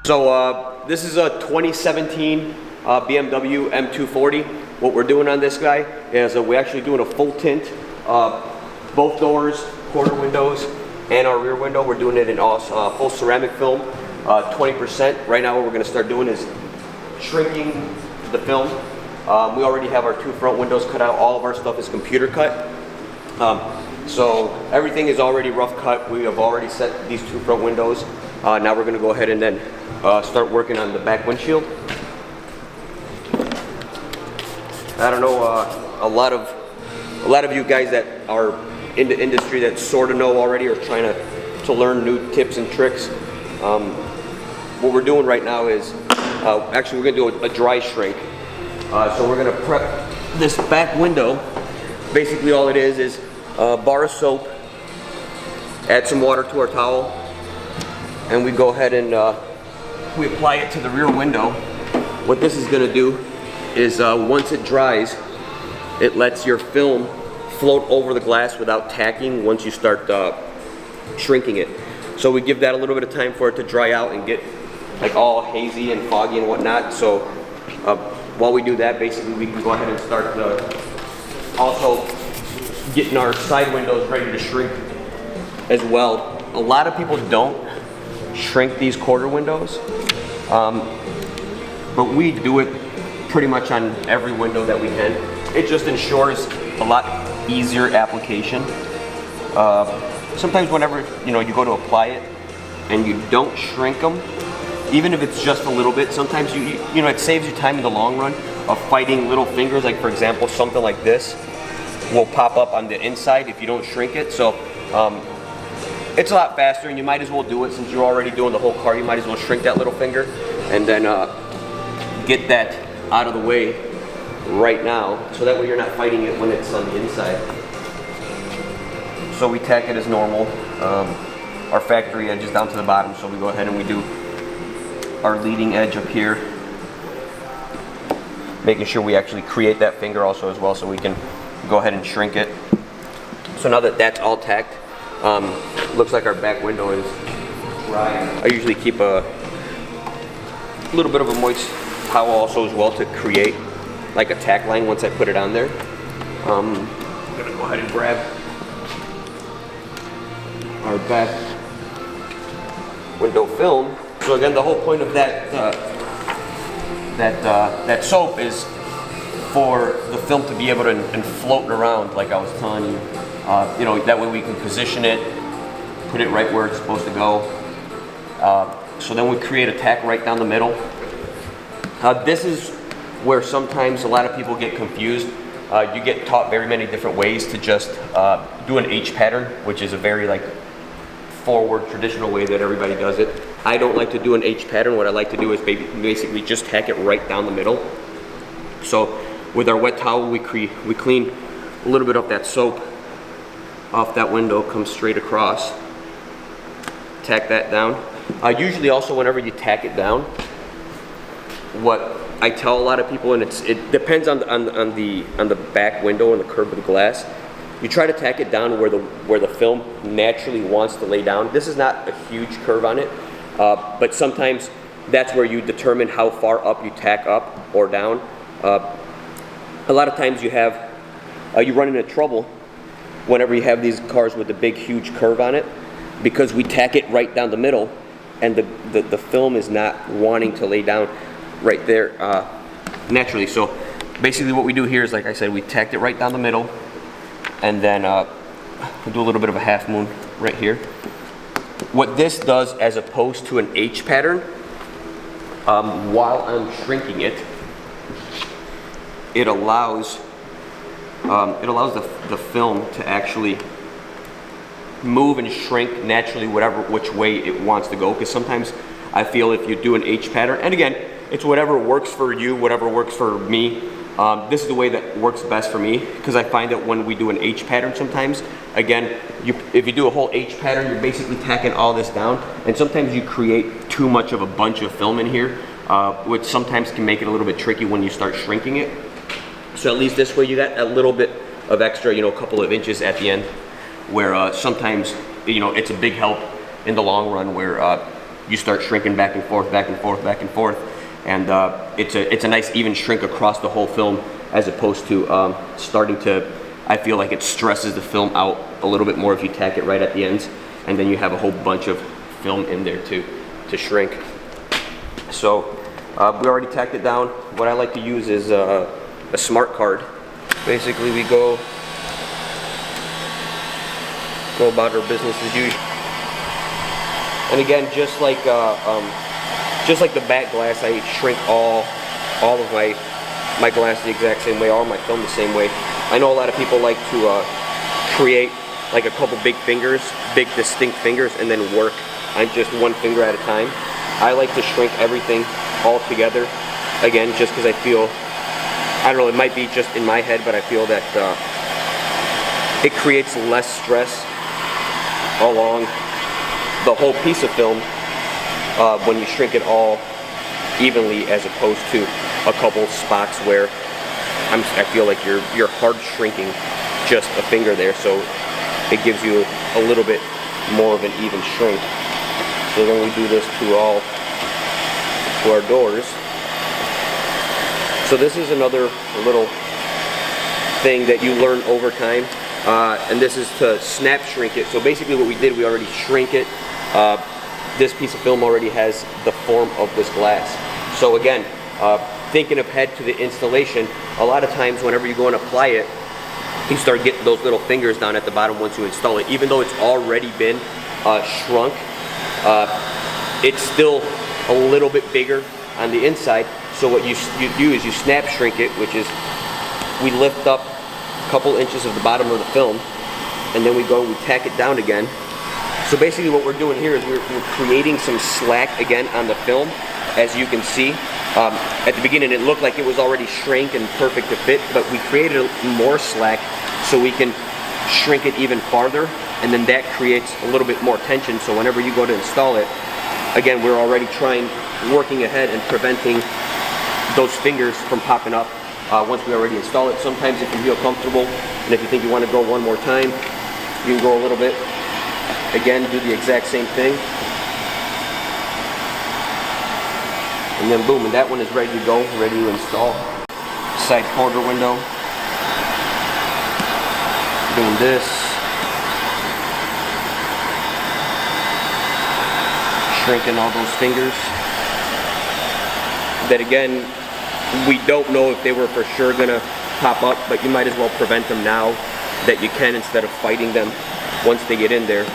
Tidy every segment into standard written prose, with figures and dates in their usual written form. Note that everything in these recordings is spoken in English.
So this is a 2017 BMW M240. What we're doing on this guy is we're actually doing a full tint, both doors, quarter windows, and our rear window. We're doing it in all full ceramic film, 20%. Right now what we're going to start doing is shrinking the film. We already have our two front windows cut out. All of our stuff is computer cut. So everything is already rough cut. We have already set these two front windows. Now we're going to go ahead and then start working on the back windshield. I don't know, a lot of you guys that are in the industry that sort of know already or trying to learn new tips and tricks. What we're doing right now is actually we're going to do a dry shrink. So we're going to prep this back window. Basically all it is a bar of soap, add some water to our towel, and we go ahead and we apply it to the rear window. What this is going to do is once it dries, it lets your film float over the glass without tacking once you start shrinking it. So we give that a little bit of time for it to dry out and get like all hazy and foggy and whatnot. So while we do that, basically we can go ahead and start also getting our side windows ready to shrink as well. A lot of people don't shrink these quarter windows, but we do it pretty much on every window that we can. It just ensures a lot easier application. Sometimes whenever you go to apply it and you don't shrink them, even if it's just a little bit, sometimes it saves you time in the long run of fighting little fingers. Like for example, something like this will pop up on the inside if you don't shrink it. So it's a lot faster, and you might as well do it since you're already doing the whole car. You might as well shrink that little finger and then get that out of the way right now, so that way you're not fighting it when it's on the inside. So we tack it as normal. Our factory edge is down to the bottom, so we go ahead and we do our leading edge up here, making sure we actually create that finger also as well, so we can go ahead and shrink it. So now that that's all tacked, looks like our back window is dry. I usually keep a little bit of a moist towel also as well to create like a tack line once I put it on there. I'm gonna go ahead and grab our back window film. So again, the whole point of that that soap is for the film to be able to float around, like I was telling you. That way we can position it, put it right where it's supposed to go. So then we create a tack right down the middle. This is where sometimes a lot of people get confused. You get taught very many different ways to just do an H pattern, which is a very forward traditional way that everybody does it. I don't like to do an H pattern. What I like to do is basically just tack it right down the middle. So with our wet towel, we clean a little bit of that soap off that window, comes straight across, tack that down. Usually also whenever you tack it down, what I tell a lot of people, and it depends on the back window and the curve of the glass, you try to tack it down where the film naturally wants to lay down. This is not a huge curve on it, but sometimes that's where you determine how far up you tack up or down. A lot of times you run into trouble whenever you have these cars with a big huge curve on it, because we tack it right down the middle and the film is not wanting to lay down right there naturally. So basically what we do here is, like I said, we tacked it right down the middle, and then we'll do a little bit of a half moon right here. What this does, as opposed to an H pattern, while I'm shrinking it, it allows the film to actually move and shrink naturally which way it wants to go. Because sometimes I feel if you do an H pattern, and again, it's whatever works for you, whatever works for me. This is the way that works best for me, because I find that when we do an H pattern sometimes, again, if you do a whole H pattern, you're basically tacking all this down, and sometimes you create too much of a bunch of film in here, which sometimes can make it a little bit tricky when you start shrinking it. So at least this way you got a little bit of extra, a couple of inches at the end, where sometimes, it's a big help in the long run, where you start shrinking back and forth, back and forth, back and forth, and it's a nice even shrink across the whole film, as opposed to starting to, I feel like it stresses the film out a little bit more if you tack it right at the ends, and then you have a whole bunch of film in there to shrink. So we already tacked it down. What I like to use is a smart card. Basically, we go about our business as usual. And again, just like the back glass, I shrink all of my glass the exact same way, all my film the same way. I know a lot of people like to create like a couple big fingers, big distinct fingers, and then work on just one finger at a time. I like to shrink everything all together, again, just because I feel, I don't know, it might be just in my head, but I feel that it creates less stress along the whole piece of film when you shrink it all evenly, as opposed to a couple spots where I feel like you're hard shrinking just a finger there, so it gives you a little bit more of an even shrink. So then we do this to our doors. So this is another little thing that you learn over time, and this is to snap shrink it. So basically what we did, we already shrink it. This piece of film already has the form of this glass. So again, thinking ahead to the installation, a lot of times whenever you go and apply it, you start getting those little fingers down at the bottom once you install it. Even though it's already been shrunk, it's still a little bit bigger on the inside. So what you do is you snap shrink it, which is we lift up a couple inches of the bottom of the film, and then we go and we tack it down again. So basically what we're doing here is we're creating some slack again on the film. As you can see, at the beginning it looked like it was already shrink and perfect to fit, but we created more slack so we can shrink it even farther, and then that creates a little bit more tension. So whenever you go to install it, again, we're already working ahead and preventing those fingers from popping up once we already install it. Sometimes if you feel comfortable and if you think you want to go one more time, you can go a little bit. Again, do the exact same thing. And then boom, and that one is ready to go, ready to install. Side quarter window. Doing this. Shrinking all those fingers. That again, we don't know if they were for sure gonna pop up, but you might as well prevent them now that you can, instead of fighting them once they get in there.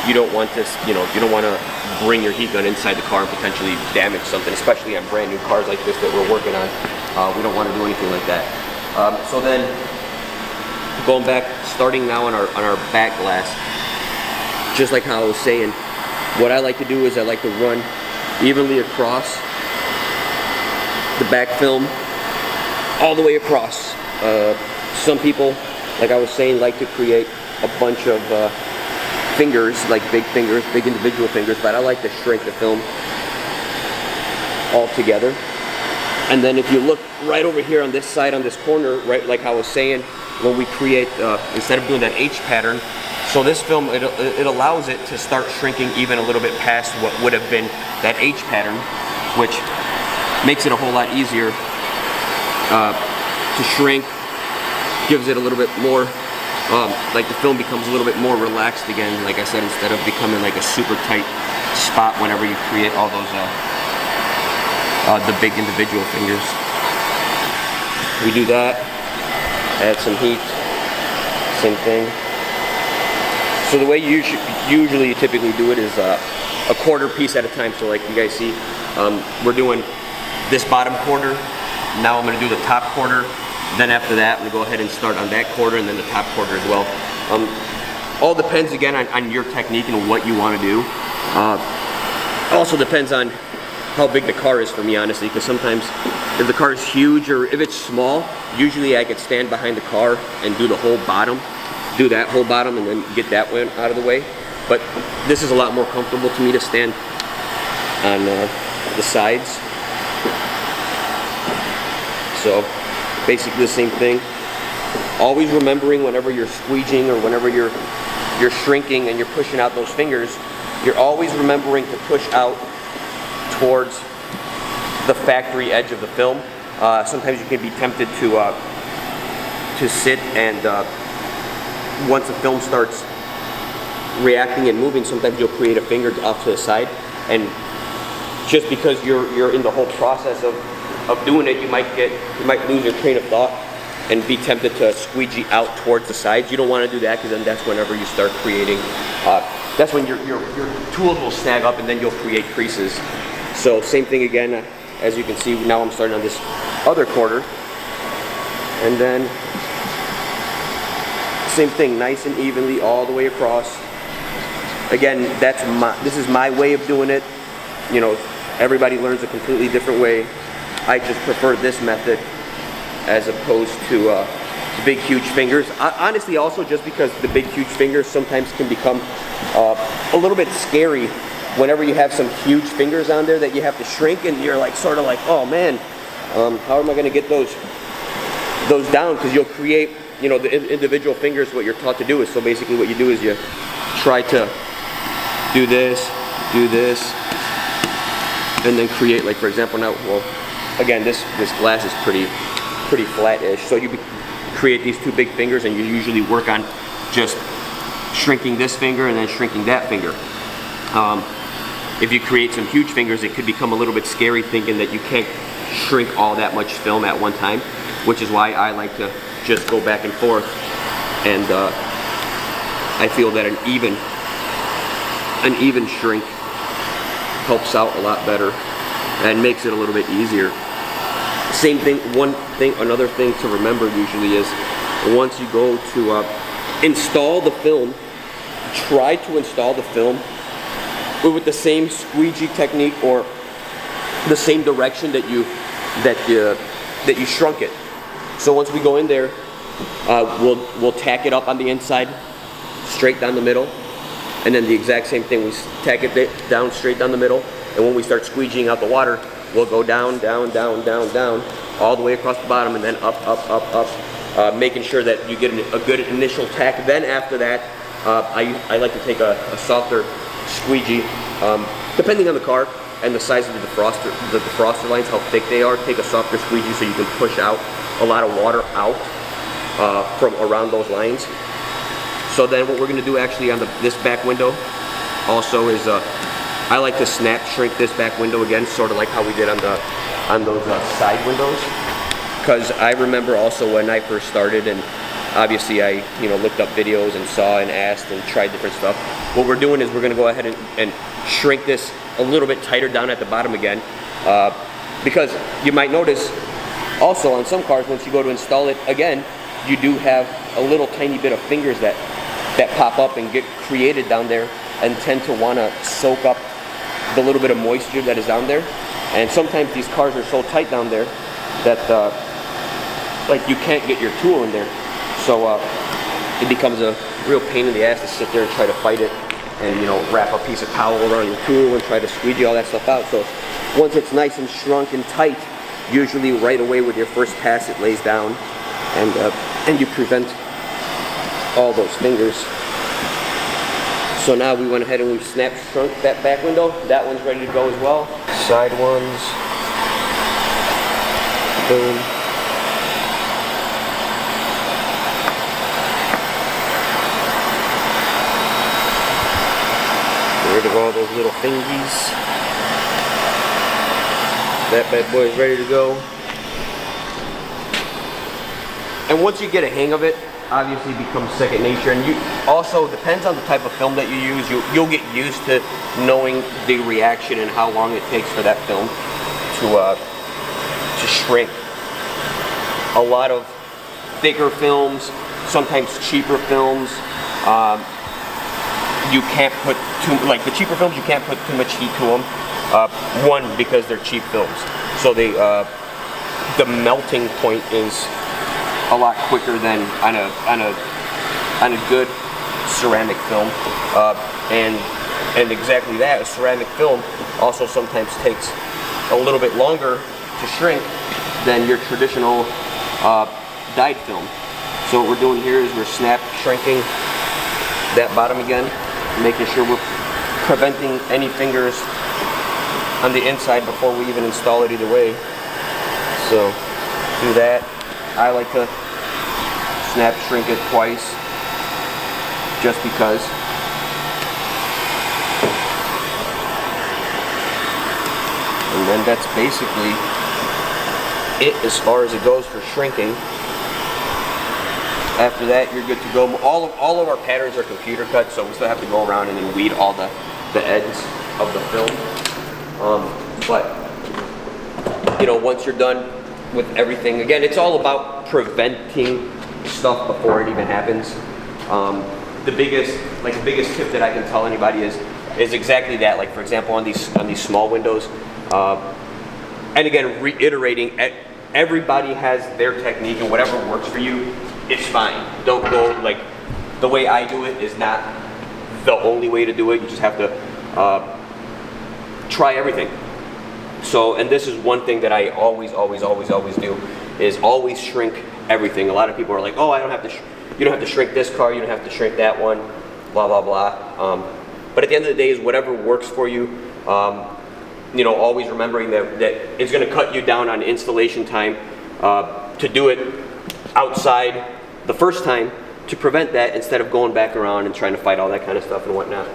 You don't want this, you don't want to bring your heat gun inside the car and potentially damage something, especially on brand new cars like this that we're working on. We don't want to do anything like that. So then, going back, starting now on our back glass, just like how I was saying, what I like to do is I like to run evenly across the back film, all the way across. Some people, like I was saying, like to create a bunch of fingers, like big fingers, big individual fingers, but I like to shrink the film all together. And then if you look right over here on this side, on this corner, right, like I was saying, when we create, instead of doing that H pattern, so this film, it allows it to start shrinking even a little bit past what would have been that H pattern, which makes it a whole lot easier to shrink, gives it a little bit more, like the film becomes a little bit more relaxed again, like I said, instead of becoming like a super tight spot whenever you create all those, the big individual fingers. We do that, add some heat, same thing. So the way you usually typically do it is a quarter piece at a time. So like you guys see, we're doing this bottom quarter, now I'm going to do the top quarter. Then after that, I'm going to go ahead and start on that quarter and then the top quarter as well. All depends again on your technique and what you want to do. Also depends on how big the car is for me, honestly, because sometimes if the car is huge or if it's small, usually I could stand behind the car and do the whole bottom, do that whole bottom and then get that one out of the way. But this is a lot more comfortable to me to stand on the sides. So basically the same thing. Always remembering whenever you're squeegeeing or whenever you're shrinking and you're pushing out those fingers, you're always remembering to push out towards the factory edge of the film. Sometimes you can be tempted to sit and once the film starts reacting and moving, sometimes you'll create a finger off to the side, and just because you're in the whole process of doing it, you might lose your train of thought and be tempted to squeegee out towards the sides. You don't want to do that, because then that's whenever you start creating, that's when your tools will snag up and then you'll create creases. So same thing again, as you can see, now I'm starting on this other quarter, and then same thing, nice and evenly all the way across. Again, this is my way of doing it. You know, everybody learns a completely different way. I just prefer this method as opposed to big huge fingers. Honestly, also just because the big huge fingers sometimes can become a little bit scary whenever you have some huge fingers on there that you have to shrink, and you're like sort of like, oh man, how am I going to get those down? Because you'll create, you know, the individual fingers. What you're taught to do is, so basically what you do is you try to do this, and then create, like for example now, well, again, this glass is pretty flat-ish, so you create these two big fingers, and you usually work on just shrinking this finger and then shrinking that finger. If you create some huge fingers, it could become a little bit scary, thinking that you can't shrink all that much film at one time, which is why I like to just go back and forth, and I feel that an even shrink helps out a lot better and makes it a little bit easier. Same thing, another thing to remember usually is, once you go to install the film, try to install the film with the same squeegee technique or the same direction that you shrunk it. So once we go in there, we'll tack it up on the inside, straight down the middle, and then the exact same thing, we tack it down straight down the middle, and when we start squeegeeing out the water, we'll go down, all the way across the bottom, and then up, making sure that you get a good initial tack. Then after that, I like to take a softer squeegee, depending on the car and the size of the defroster lines, how thick they are. Take a softer squeegee so you can push out a lot of water out from around those lines. So then what we're going to do actually on this back window also is I like to snap shrink this back window again, sort of like how we did on those side windows. Because I remember also when I first started, and obviously I looked up videos and saw and asked and tried different stuff. What we're doing is we're going to go ahead and shrink this a little bit tighter down at the bottom again, because you might notice also on some cars, once you go to install it again, you do have a little tiny bit of fingers that pop up and get created down there, and tend to want to soak up the little bit of moisture that is down there. And sometimes these cars are so tight down there that like you can't get your tool in there, so it becomes a real pain in the ass to sit there and try to fight it, and wrap a piece of towel around your tool and try to squeegee all that stuff out. So once it's nice and shrunk and tight, usually right away with your first pass it lays down, and you prevent all those fingers. So now we went ahead and we snap shrunk that back window. That one's ready to go as well. Side ones. Boom. Get rid of all those little fingies. That bad boy is ready to go. And once you get a hang of it, obviously becomes second nature. And you also, depends on the type of film that you use, you'll get used to knowing the reaction and how long it takes for that film to shrink. A lot of thicker films, sometimes cheaper films, you can't put the cheaper films, you can't put too much heat to them. One, because they're cheap films, so the melting point is a lot quicker than on a good ceramic film, and exactly that, a ceramic film also sometimes takes a little bit longer to shrink than your traditional dyed film. So what we're doing here is we're snap shrinking that bottom again, making sure we're preventing any fingers on the inside before we even install it either way. So do that. I like to snap shrink it twice just because. And then that's basically it as far as it goes for shrinking. After that, you're good to go. All of our patterns are computer cut, so we still have to go around and then weed all the ends of the film. But you know, once you're done with everything, again, it's all about preventing stuff before it even happens. The biggest tip that I can tell anybody is exactly that. Like for example, on these small windows, and again, reiterating, everybody has their technique, and whatever works for you, it's fine. Don't go, like, the way I do it is not the only way to do it. You just have to try everything. So, and this is one thing that I always do, is always shrink everything. A lot of people are like, oh, you don't have to shrink this car, you don't have to shrink that one, blah, blah, blah. But at the end of the day, is whatever works for you. You know, always remembering that it's going to cut you down on installation time to do it outside the first time, to prevent that instead of going back around and trying to fight all that kind of stuff and whatnot.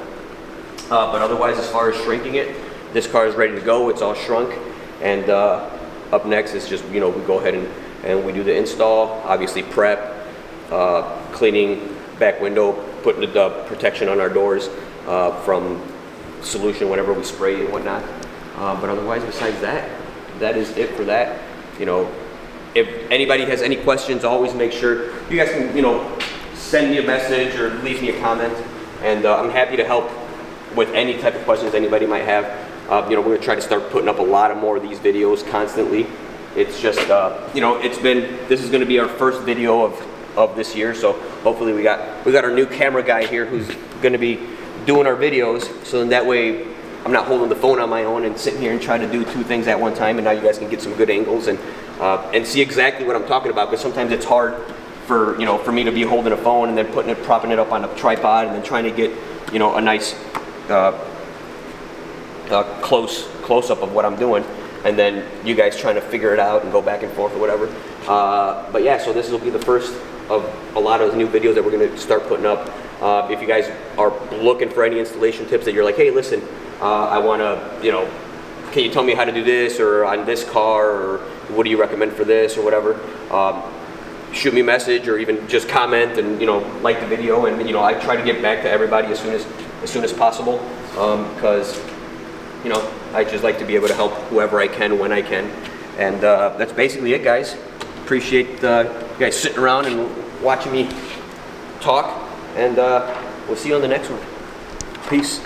But otherwise, as far as shrinking it, this car is ready to go. It's all shrunk, and up next is just, you know, we go ahead and we do the install, obviously prep, cleaning back window, putting the protection on our doors from solution, whenever we spray and whatnot. But otherwise, besides that, that is it for that. You know, if anybody has any questions, always make sure you guys can, you know, send me a message or leave me a comment, and I'm happy to help with any type of questions anybody might have. You know, we're gonna try to start putting up a lot of more of these videos constantly. It's just, you know, this is gonna be our first video of this year, so hopefully we got our new camera guy here who's gonna be doing our videos, so then that way I'm not holding the phone on my own and sitting here and trying to do two things at one time, and now you guys can get some good angles and see exactly what I'm talking about, because sometimes it's hard for me to be holding a phone and then propping it up on a tripod and then trying to get, you know, a nice close up of what I'm doing, and then you guys trying to figure it out and go back and forth or whatever. But yeah, so this will be the first of a lot of new videos that we're going to start putting up. If you guys are looking for any installation tips that you're like, hey, listen, I want to, you know, can you tell me how to do this, or on this car, or what do you recommend for this, or whatever, shoot me a message, or even just comment and, you know, like the video, and, you know, I try to get back to everybody as soon as possible, because, you know, I just like to be able to help whoever I can when I can. And that's basically it, guys. Appreciate you guys sitting around and watching me talk, and we'll see you on the next one. Peace.